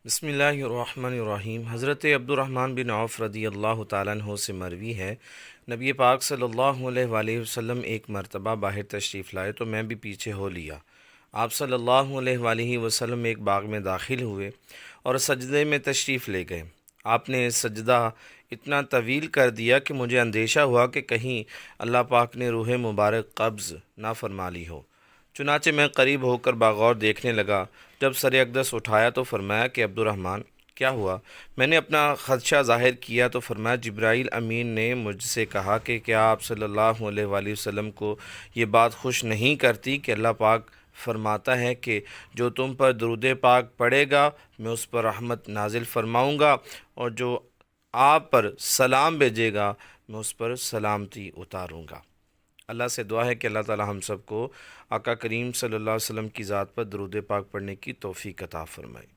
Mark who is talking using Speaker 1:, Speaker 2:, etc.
Speaker 1: بسم اللہ الرحمن الرحیم۔ حضرت عبدالرحمن بن عوف رضی اللہ تعالیٰ عنہ سے مروی ہے، نبی پاک صلی اللہ علیہ وآلہ وسلم ایک مرتبہ باہر تشریف لائے تو میں بھی پیچھے ہو لیا۔ آپ صلی اللہ علیہ وآلہ وسلم ایک باغ میں داخل ہوئے اور سجدے میں تشریف لے گئے۔ آپ نے سجدہ اتنا طویل کر دیا کہ مجھے اندیشہ ہوا کہ کہیں اللہ پاک نے روح مبارک قبض نہ فرما لی ہو۔ چنانچہ میں قریب ہو کر بغور دیکھنے لگا۔ جب سر اقدس اٹھایا تو فرمایا کہ عبدالرحمن کیا ہوا؟ میں نے اپنا خدشہ ظاہر کیا تو فرمایا جبرائیل امین نے مجھ سے کہا کہ کیا آپ صلی اللہ علیہ وآلہ وسلم کو یہ بات خوش نہیں کرتی کہ اللہ پاک فرماتا ہے کہ جو تم پر درود پاک پڑھے گا میں اس پر رحمت نازل فرماؤں گا، اور جو آپ پر سلام بھیجے گا میں اس پر سلامتی اتاروں گا۔ اللہ سے دعا ہے کہ اللہ تعالی ہم سب کو آقا کریم صلی اللہ علیہ وسلم کی ذات پر درود پاک پڑھنے کی توفیق عطا فرمائے۔